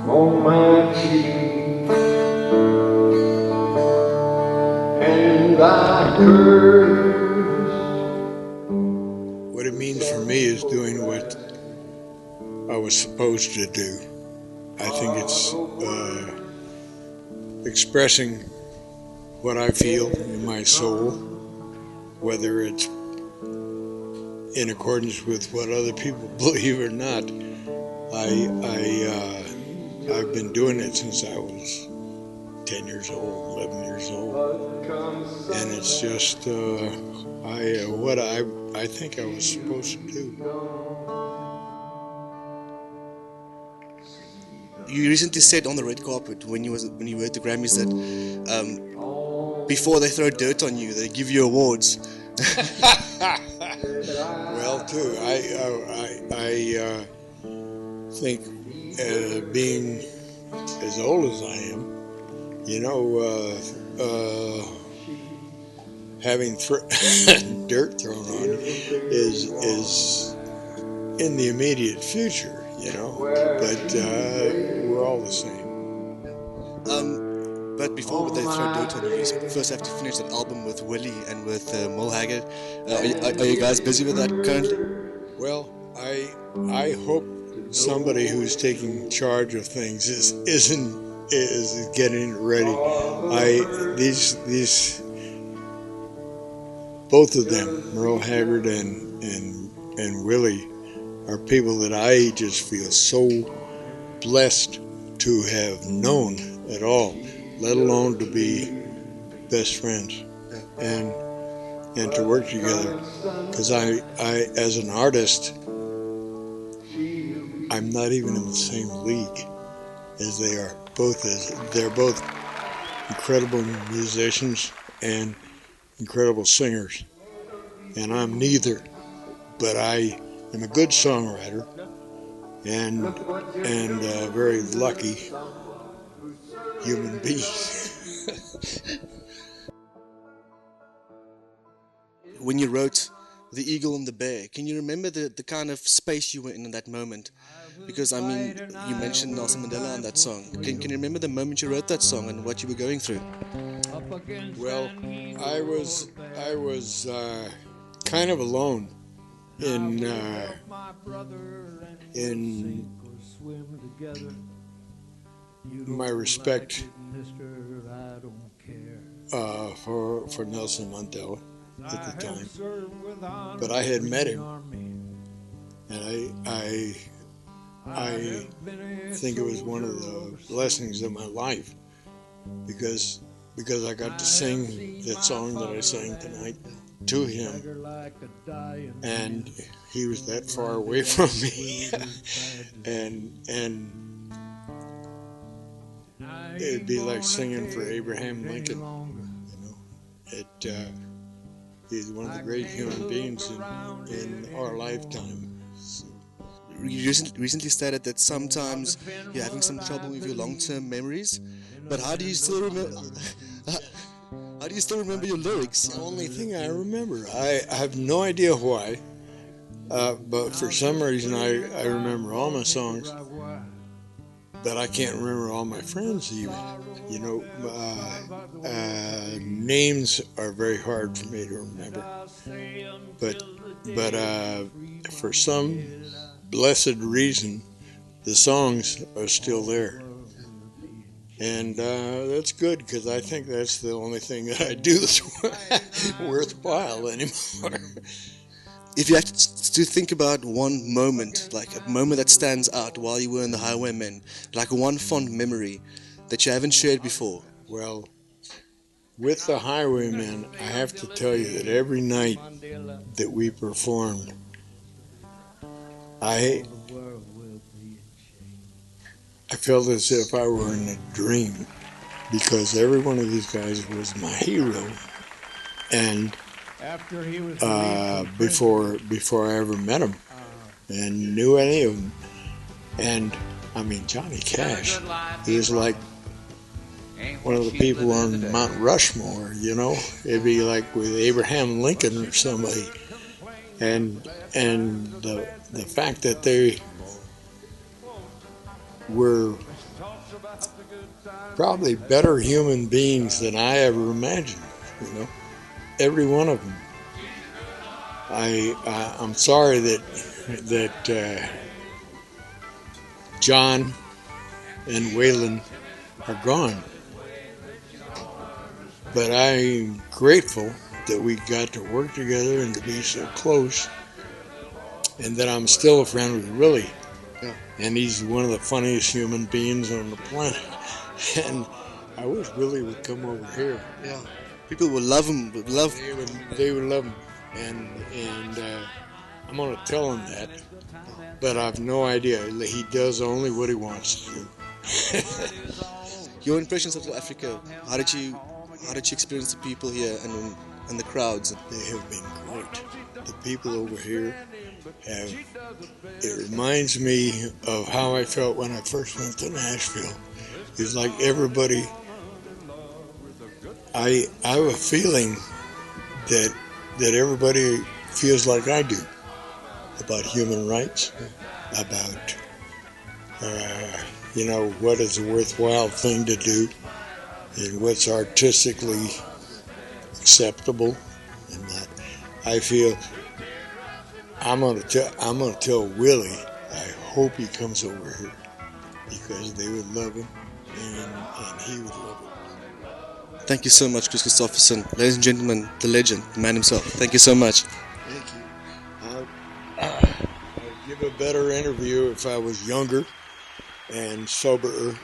on my cheek, and I cursed. What it means for me is doing what I was supposed to do. I think it's expressing what I feel in my soul, whether it's in accordance with what other people believe or not. I've been doing it since I was 10 years old, 11 years old, and it's just what I think I was supposed to do. You recently said on the red carpet when you were at the Grammys that before they throw dirt on you, they give you awards. Well, too, I think being as old as I am, you know, having dirt thrown on is in the immediate future, you know, but we're all the same. But before they throw dirt on you, you first have to finish that album with Willie and with Mole Haggard. Are you guys busy with that currently? Well, I hope somebody who's taking charge of things is getting it ready. These both of them, Merle Haggard and Willie, are people that I just feel so blessed to have known at all, let alone to be best friends and to work together. Because I as an artist, I'm not even in the same league as they are. They're both incredible musicians and incredible singers, and I'm neither. But I am a good songwriter and a very lucky human being. When you wrote The Eagle and the Bear, can you remember the kind of space you were in that moment? Because, I mean, you mentioned Nelson Mandela on that song. Can you remember the moment you wrote that song and what you were going through? Well, I was kind of alone in my respect for Nelson Mandela at the time, but I had met him, and I think it was one of the blessings of my life because I got to sing that song that I sang tonight to him, and he was that far away from me, and it'd be like singing for Abraham Lincoln, you know. He's one of the great human beings in our lifetime. So. You recently stated that sometimes you're having some trouble with your long-term memories, but how do you still remember? How do you still remember your lyrics? The only thing I remember, I have no idea why, but for some reason I remember all my songs, but I can't remember all my friends even. You know, names are very hard for me to remember, but for some blessed reason, the songs are still there. And that's good, because I think that's the only thing that I do that's worthwhile anymore. If you have to think about one moment, like a moment that stands out while you were in the Highwaymen, like one fond memory that you haven't shared before. Well, with the Highwaymen, I have to tell you that every night that we performed, I felt as if I were in a dream, because every one of these guys was my hero. And before I ever met him and knew any of them, and I mean Johnny Cash, he was like one of the people on Mount Rushmore, you know. It'd be like with Abraham Lincoln or somebody, and the fact that they were probably better human beings than I ever imagined. You know, every one of them. I'm sorry that John and Waylon are gone, but I'm grateful that we got to work together and to be so close, and that I'm still a friend with Willie. Yeah. And he's one of the funniest human beings on the planet. And I wish Willie would come over here. Yeah. People will love him. Would love. They would love him, and I'm gonna tell him that. But I've no idea. He does only what he wants to do. Your impressions of South Africa. How did you experience the people here and the crowds? They have been great. The people over here have. It reminds me of how I felt when I first went to Nashville. It's like everybody. I have a feeling that everybody feels like I do about human rights, about what is a worthwhile thing to do, and what's artistically acceptable, and that. I feel I'm gonna tell Willie. I hope he comes over here because they would love him, and he would love him. Thank you so much, Kris Kristofferson. Ladies and gentlemen, the legend, the man himself. Thank you so much. Thank you. I'd give a better interview if I was younger and soberer.